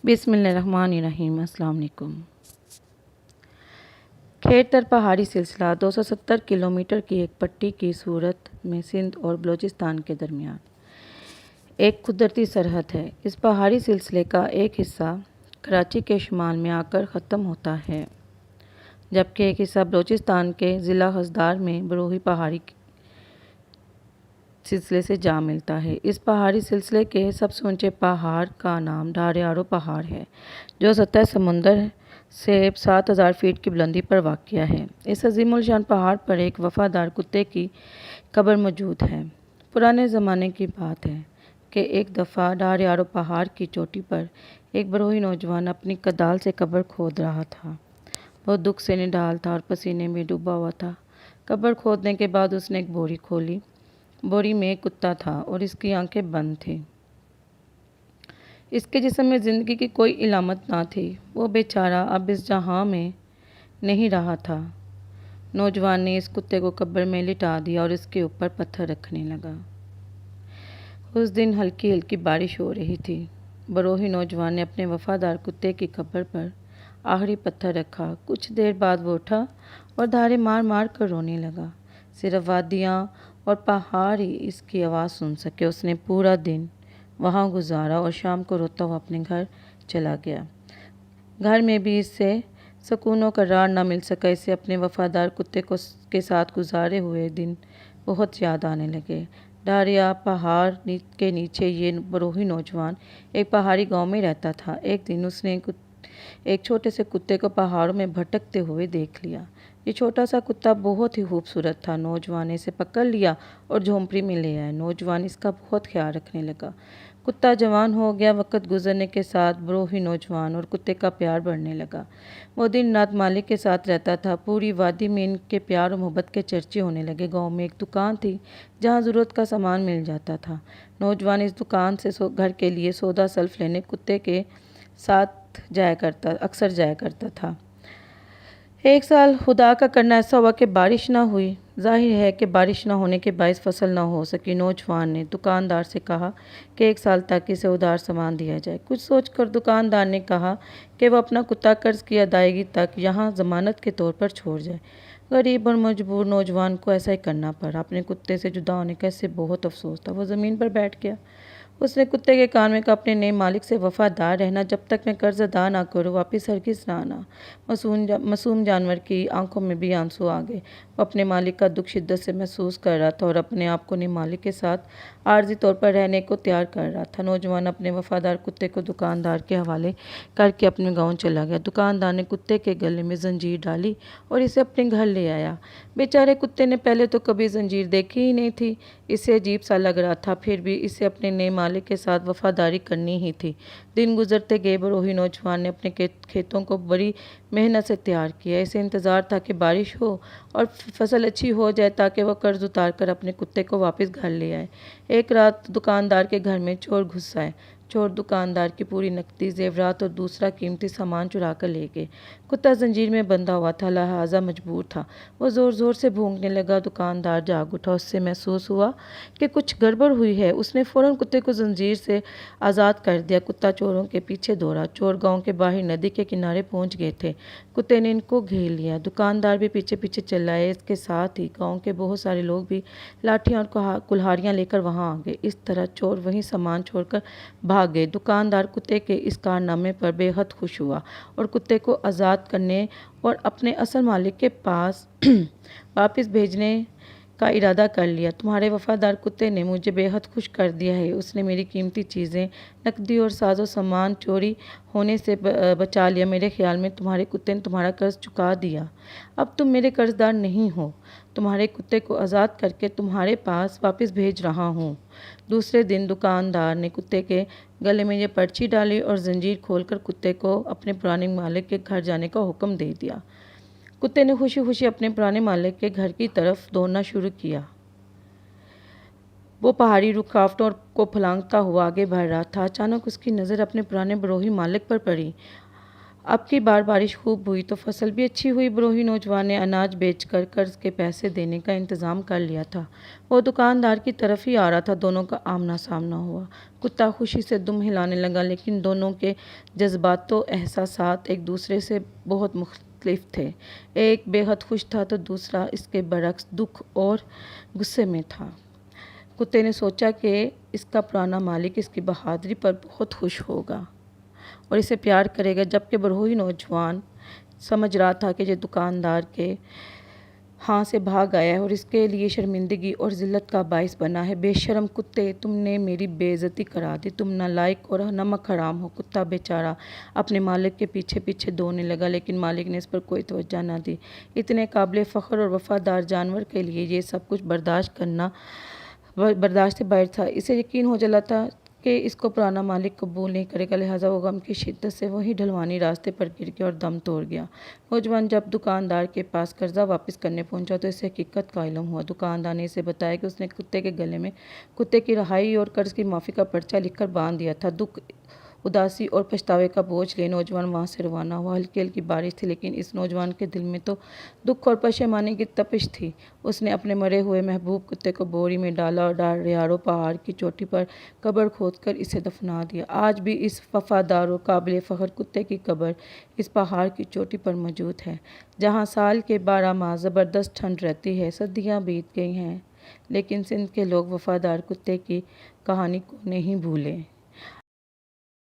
بسم اللہ الرحمن الرحیم۔ السلام علیکم۔ کھیتر پہاڑی سلسلہ 270 کلومیٹر کی ایک پٹی کی صورت میں سندھ اور بلوچستان کے درمیان ایک قدرتی سرحد ہے۔ اس پہاڑی سلسلے کا ایک حصہ کراچی کے شمال میں آ کر ختم ہوتا ہے، جبکہ ایک حصہ بلوچستان کے ضلع ہزدار میں بروہی پہاڑی سلسلے سے جا ملتا ہے۔ اس پہاڑی سلسلے کے سب سے اونچے پہاڑ کا نام ڈھاریارو پہاڑ ہے، جو سطح سمندر سے 7000 فیٹ کی بلندی پر واقع ہے۔ اس عظیم الشان پہاڑ پر ایک وفادار کتے کی قبر موجود ہے۔ پرانے زمانے کی بات ہے کہ ایک دفعہ ڈھاریارو پہاڑ کی چوٹی پر ایک بروہی نوجوان اپنی کدال سے قبر کھود رہا تھا۔ وہ دکھ سے نڈال تھا اور پسینے میں ڈوبا ہوا تھا۔ قبر کھودنے کے بعد اس نے ایک بوری کھولی۔ بوری میں ایک کتا تھا اور اس کی آنکھیں بند تھیں۔ اس کے جسم میں زندگی کی کوئی علامت نہ تھی۔ وہ بیچارہ اب اس جہاں میں نہیں رہا تھا۔ نوجوان نے اس کتے کو قبر میں لٹا دیا اور اس کے اوپر پتھر رکھنے لگا۔ اس دن ہلکی ہلکی بارش ہو رہی تھی۔ بروہی نوجوان نے اپنے وفادار کتے کی قبر پر آخری پتھر رکھا۔ کچھ دیر بعد وہ اٹھا اور دھارے مار مار کر رونے لگا۔ صرف وادیاں اور پہاڑ ہی اس کی آواز سن سکے۔ اس نے پورا دن وہاں گزارا اور شام کو روتا ہوا اپنے گھر چلا گیا۔ گھر میں بھی اس سے سکون و قرار نہ مل سکا۔ اسے اپنے وفادار کتے کے ساتھ گزارے ہوئے دن بہت یاد آنے لگے۔ ڈھاریا پہاڑ کے نیچے یہ بروہی نوجوان ایک پہاڑی گاؤں میں رہتا تھا۔ ایک دن اس نے ایک چھوٹے سے کتے کو پہاڑوں میں بھٹکتے ہوئے دیکھ لیا۔ یہ چھوٹا سا کتا بہت ہی خوبصورت تھا۔ نوجوان نے اسے پکڑ لیا اور جھونپڑی میں لے آیا۔ نوجوان اس کا بہت خیال رکھنے لگا۔ کتا جوان ہو گیا۔ وقت گزرنے کے ساتھ بروہی نوجوان اور کتے کا پیار بڑھنے لگا۔ وہ دن رات مالک کے ساتھ رہتا تھا۔ پوری وادی میں ان کے پیار اور محبت کے چرچے ہونے لگے۔ گاؤں میں ایک دکان تھی جہاں ضرورت کا سامان مل جاتا تھا۔ نوجوان اس دکان سے گھر کے لیے سودا سلف لینے کتے کے ساتھ اکثر جایا کرتا تھا۔ ایک سال خدا کا کرنا ایسا ہوا کہ بارش نہ ہوئی۔ ظاہر ہے کہ بارش نہ ہونے کے باعث فصل نہ ہو سکی۔ نوجوان نے دکاندار سے کہا کہ ایک سال تک اسے ادھار سامان دیا جائے۔ کچھ سوچ کر دکاندار نے کہا کہ وہ اپنا کتا قرض کی ادائیگی تک یہاں ضمانت کے طور پر چھوڑ جائے۔ غریب اور مجبور نوجوان کو ایسا ہی کرنا پڑا۔ اپنے کتے سے جدا ہونے کا اسے بہت افسوس تھا۔ وہ زمین پر بیٹھ گیا۔ اس نے کتے کے کان میں کہا، اپنے نئے مالک سے وفادار رہنا۔ جب تک میں قرض ادا نہ کروں واپس ہرگز نہ آنا۔ معصوم جانور کی آنکھوں میں بھی آنسو آ گئے۔ وہ اپنے مالک کا دکھ شدت سے محسوس کر رہا تھا اور اپنے آپ کو نئے مالک کے ساتھ عارضی طور پر رہنے کو تیار کر رہا تھا۔ نوجوان اپنے وفادار کتے کو دکاندار کے حوالے کر کے اپنے گاؤں چلا گیا۔ دکاندار نے کتے کے گلے میں زنجیر ڈالی اور اسے اپنے گھر لے آیا۔ بیچارے کتے نے پہلے تو کبھی زنجیر دیکھی ہی نہیں تھی۔ اسے عجیب سا لگ رہا تھا، پھر بھی اسے اپنے نئے مالک کے ساتھ وفاداری کرنی ہی تھی۔ دن گزرتے گئے۔ بروہی نوجوان نے اپنے کھیتوں کو بڑی محنت سے تیار کیا۔ اسے انتظار تھا کہ بارش ہو اور فصل اچھی ہو جائے تاکہ وہ قرض اتار کر اپنے کتے کو واپس گھر لے آئے۔ ایک رات دکاندار کے گھر میں چور گھس آئے۔ چور دکاندار کی پوری نقدی، زیورات اور دوسرا قیمتی سامان چرا کر لے گئے۔ کتا زنجیر میں بندھا ہوا تھا، لہٰذا مجبور تھا۔ وہ زور زور سے بھونکنے لگا۔ دکاندار جاگ اٹھا۔ اس سے محسوس ہوا کہ کچھ گڑبڑ ہوئی ہے۔ اس نے فوراً کتے کو زنجیر سے آزاد کر دیا۔ کتا چوروں کے پیچھے دوڑا۔ چور گاؤں کے باہر ندی کے کنارے پہنچ گئے تھے۔ کتے نے ان کو گھیر لیا۔ دکاندار بھی پیچھے پیچھے چل آئے۔ اس کے ساتھ ہی گاؤں کے بہت سارے لوگ بھی لاٹھیاں اور کلہاڑیاں لے کر وہاں آ گئے۔ اس طرح چور وہیں سامان چھوڑ کر بھاگ گئے۔ دکاندار کتے کے اس کارنامے پر بے حد خوش ہوا اور کتے کو آزاد کرنے اور اپنے اصل مالک کے پاس واپس بھیجنے کا ارادہ کر لیا۔ تمہارے وفادار کتے نے مجھے بے حد خوش کر دیا ہے۔ اس نے میری قیمتی چیزیں، نقدی اور ساز و سامان چوری ہونے سے بچا لیا۔ میرے خیال میں تمہارے کتے نے تمہارا قرض چکا دیا۔ اب تم میرے قرض دار نہیں ہو۔ تمہارے کتے کو آزاد کر کے تمہارے پاس واپس بھیج رہا ہوں۔ دوسرے دن دکاندار نے کتے کے گلے میں یہ پرچی ڈالی اور زنجیر کھول کر کتے کو اپنے پرانے مالک کے گھر جانے کا حکم دے دیا۔ کتے نے خوشی خوشی اپنے پرانے مالک کے گھر کی طرف دوڑنا شروع کیا۔ وہ پہاڑی رکاوٹوں کو پھلانگتا ہوا آگے بڑھ رہا تھا۔ اچانک اس کی نظر اپنے پرانے بروہی مالک پر پڑی۔ اب کی بار بارش خوب ہوئی تو فصل بھی اچھی ہوئی۔ بروہی نوجوان نے اناج بیچ کر قرض کے پیسے دینے کا انتظام کر لیا تھا۔ وہ دکاندار کی طرف ہی آ رہا تھا۔ دونوں کا آمنا سامنا ہوا۔ کتا خوشی سے دم ہلانے لگا، لیکن دونوں کے جذبات و احساسات ایک دوسرے سے بہت مختلف تھے۔ ایک بے حد خوش تھا تو دوسرا اس کے برعکس دکھ اور غصے میں تھا۔ کتے نے سوچا کہ اس کا پرانا مالک اس کی بہادری پر بہت خوش ہوگا اور اسے پیار کرے گا، جبکہ بروہی نوجوان سمجھ رہا تھا کہ یہ دکاندار کے ہاں سے بھاگ آیا ہے اور اس کے لیے شرمندگی اور ذلت کا باعث بنا ہے۔ بے شرم کتے، تم نے میری بے عزتی کرا دی، تم نالائق اور نمک حرام ہو۔ کتا بیچارہ اپنے مالک کے پیچھے پیچھے دوڑنے لگا، لیکن مالک نے اس پر کوئی توجہ نہ دی۔ اتنے قابل فخر اور وفادار جانور کے لیے یہ سب کچھ برداشت سے باہر تھا۔ اسے یقین ہو چلا تھا کہ اس کو پرانا مالک قبول نہیں کرے گا، لہٰذا وہ غم کی شدت سے وہیں ڈھلوانی راستے پر گر گیا اور دم توڑ گیا۔ نوجوان جب دکاندار کے پاس قرضہ واپس کرنے پہنچا تو اسے حقیقت کا علم ہوا۔ دکاندار نے اسے بتایا کہ اس نے کتے کے گلے میں کتے کی رہائی اور قرض کی معافی کا پرچہ لکھ کر باندھ دیا تھا۔ دکھ، اداسی اور پچھتاوے کا بوجھ لیے نوجوان وہاں سے روانہ ہوا۔ ہلکی ہلکی بارش تھی، لیکن اس نوجوان کے دل میں تو دکھ اور پشیمانی کی تپش تھی۔ اس نے اپنے مرے ہوئے محبوب کتے کو بوری میں ڈالا اور ڈاریارو پہاڑ کی چوٹی پر قبر کھود کر اسے دفنا دیا۔ آج بھی اس وفادار اور قابل فخر کتے کی قبر اس پہاڑ کی چوٹی پر موجود ہے، جہاں سال کے 12 ماہ زبردست ٹھنڈ رہتی ہے۔ صدیاں بیت گئی ہیں، لیکن سندھ کے لوگ وفادار کتے کی کہانی کو نہیں بھولے۔